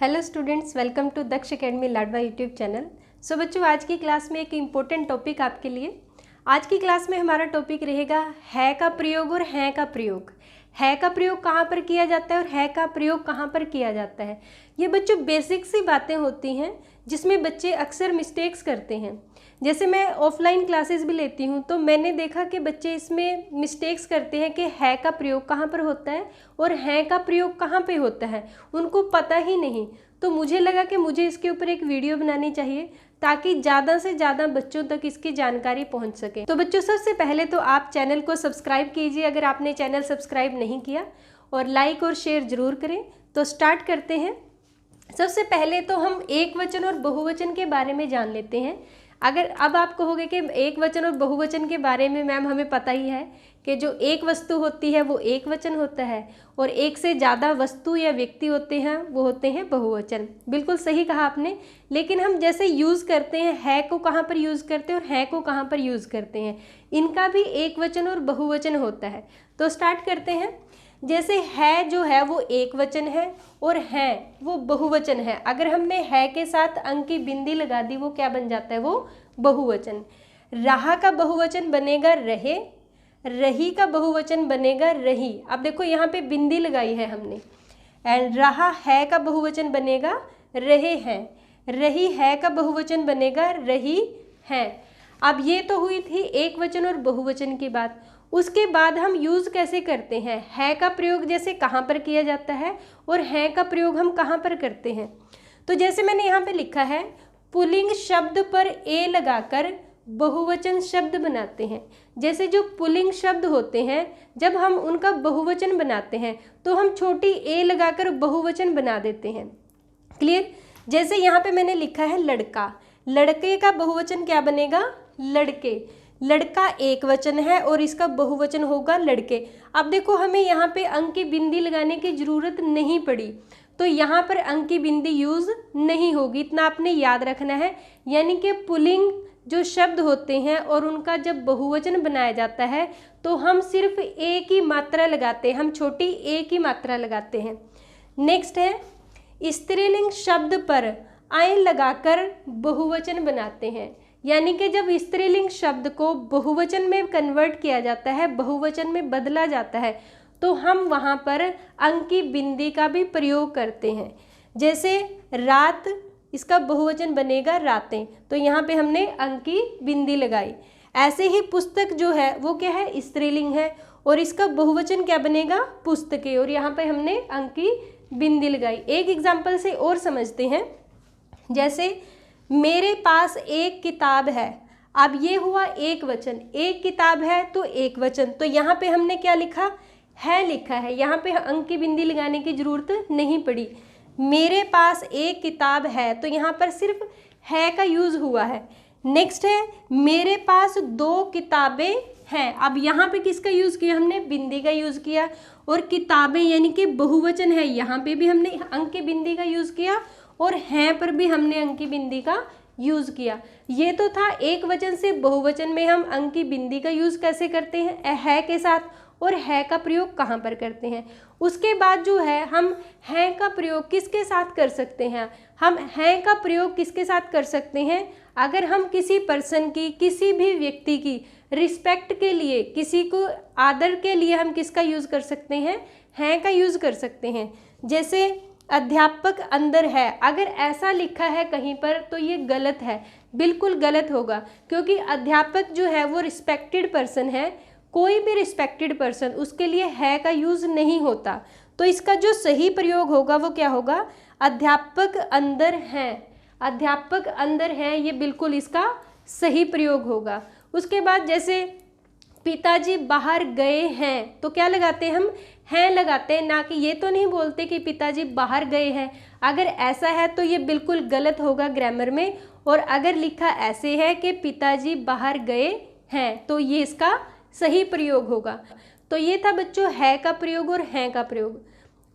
Hello students, welcome to Daksh academy Ladwa YouTube channel. So बच्चों, आज की क्लास में एक इम्पोर्टेंट टॉपिक आपके लिए। आज की क्लास में हमारा टॉपिक रहेगा है का प्रयोग और हैं का प्रयोग। है का प्रयोग कहाँ पर किया जाता है और है का प्रयोग कहाँ पर किया जाता है। ये बच्चों बेसिक सी बातें होती हैं जिसमें बच्चे अक्सर मिस्टेक्स करते हैं। जैसे मैं ऑफलाइन क्लासेस भी लेती हूँ तो मैंने देखा कि बच्चे इसमें मिस्टेक्स करते हैं कि है का प्रयोग कहाँ पर होता है और हैं का प्रयोग कहाँ पे होता है, उनको पता ही नहीं। तो मुझे लगा कि मुझे इसके ऊपर एक वीडियो बनानी चाहिए ताकि ज़्यादा से ज़्यादा बच्चों तक इसकी जानकारी पहुँच सके। तो बच्चों, सबसे पहले तो आप चैनल को सब्सक्राइब कीजिए अगर आपने चैनल सब्सक्राइब नहीं किया, और लाइक और शेयर ज़रूर करें। तो स्टार्ट करते हैं। सबसे पहले तो हम एक वचन और बहुवचन के बारे में जान लेते हैं। अगर अब आप कहोगे कि एक वचन और बहुवचन के बारे में मैम हमें पता ही है कि जो एक वस्तु होती है वो एक वचन होता है और एक से ज़्यादा वस्तु या व्यक्ति होते हैं वो होते हैं बहुवचन। बिल्कुल सही कहा आपने। लेकिन हम जैसे यूज़ करते हैं है को कहाँ पर यूज़ करते हैं और हैं को कहाँ पर यूज़ करते हैं, इनका भी एक वचन और बहुवचन होता है। तो स्टार्ट करते हैं। जैसे है जो है वो एक वचन है और है वो बहुवचन है। अगर हमने है के साथ अंक की बिंदी लगा दी वो क्या बन जाता है, वो बहुवचन। रहा का बहुवचन बनेगा रहे, रही का बहुवचन बनेगा रही। अब देखो यहाँ पे बिंदी लगाई है हमने। एंड रहा है का बहुवचन बनेगा रहे हैं, रही है का बहुवचन बनेगा रही हैं। अब ये तो हुई थी एक वचन और बहुवचन की बात। उसके बाद हम यूज़ कैसे करते हैं, है का प्रयोग जैसे कहाँ पर किया जाता है और हैं का प्रयोग हम कहाँ पर करते हैं। तो जैसे मैंने यहाँ पे लिखा है, पुल्लिंग शब्द पर ए लगाकर बहुवचन शब्द बनाते हैं। जैसे जो पुल्लिंग शब्द होते हैं जब हम उनका बहुवचन बनाते हैं तो हम छोटी ए लगाकर बहुवचन बना देते हैं। क्लियर। जैसे यहाँ पे मैंने लिखा है लड़का, लड़के का बहुवचन क्या बनेगा, लड़के। लड़का एक वचन है और इसका बहुवचन होगा लड़के। अब देखो हमें यहाँ पे अंक की बिंदी लगाने की जरूरत नहीं पड़ी, तो यहाँ पर अंक की बिंदी यूज नहीं होगी, इतना आपने याद रखना है। यानी कि पुल्लिंग जो शब्द होते हैं और उनका जब बहुवचन बनाया जाता है तो हम सिर्फ ए की मात्रा लगाते हैं, हम छोटी ए की मात्रा लगाते हैं। नेक्स्ट है, स्त्रीलिंग शब्द पर आय लगाकर बहुवचन बनाते हैं। यानी कि जब स्त्रीलिंग शब्द को बहुवचन में कन्वर्ट किया जाता है, बहुवचन में बदला जाता है, तो हम वहाँ पर अंक की बिंदी का भी प्रयोग करते हैं। जैसे रात, इसका बहुवचन बनेगा रातें, तो यहाँ पे हमने अंक की बिंदी लगाई। ऐसे ही पुस्तक जो है वो क्या है, स्त्रीलिंग है और इसका बहुवचन क्या बनेगा, पुस्तकें, और यहाँ पे हमने अंक की बिंदी लगाई। एक एग्जाम्पल से और समझते हैं। जैसे मेरे पास एक किताब है। अब ये हुआ एक वचन, एक किताब है तो एक वचन, तो यहाँ पे हमने क्या लिखा, है लिखा है। यहाँ पे अंक की बिंदी लगाने की जरूरत नहीं पड़ी। मेरे पास एक किताब है तो यहाँ पर सिर्फ है का यूज हुआ है। नेक्स्ट है, मेरे पास दो किताबें हैं। अब यहाँ पे किसका यूज किया हमने, बिंदी का यूज किया। और किताबें यानी कि बहुवचन है, यहाँ पे भी हमने अंक की बिंदी का यूज किया और हैं पर भी हमने अंक की बिंदी का यूज किया। ये तो था एक वचन से बहुवचन में हम अंक की बिंदी का यूज कैसे करते हैं, है के साथ, और है का प्रयोग कहाँ पर करते हैं। उसके बाद जो है हम हैं का प्रयोग किसके साथ कर सकते हैं, हम हैं का प्रयोग किसके साथ कर सकते हैं, अगर हम किसी पर्सन की, किसी भी व्यक्ति की रिस्पेक्ट के लिए, किसी को आदर के लिए हम किसका यूज कर सकते हैं, हैं का यूज कर सकते हैं। जैसे अध्यापक अंदर है, अगर ऐसा लिखा है कहीं पर तो ये गलत है, बिल्कुल गलत होगा, क्योंकि अध्यापक जो है वो रिस्पेक्टेड पर्सन है। कोई भी रिस्पेक्टेड पर्सन, उसके लिए है का यूज़ नहीं होता। तो इसका जो सही प्रयोग होगा वो क्या होगा, अध्यापक अंदर हैं। अध्यापक अंदर हैं, ये बिल्कुल इसका सही प्रयोग होगा। उसके बाद जैसे पिताजी बाहर गए हैं तो क्या लगाते हैं, हम हैं लगाते हैं, ना कि ये तो नहीं बोलते कि पिताजी बाहर गए हैं। अगर ऐसा है तो ये बिल्कुल गलत होगा ग्रामर में। और अगर लिखा ऐसे है कि पिताजी बाहर गए हैं तो ये इसका सही प्रयोग होगा। तो ये था बच्चों है का प्रयोग और हैं का प्रयोग।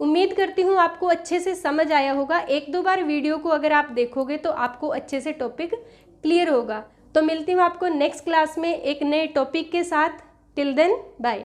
उम्मीद करती हूँ आपको अच्छे से समझ आया होगा। एक दो बार वीडियो को अगर आप देखोगे तो आपको अच्छे से टॉपिक क्लियर होगा। तो मिलती हूँ आपको नेक्स्ट क्लास में एक नए टॉपिक के साथ। Till then bye.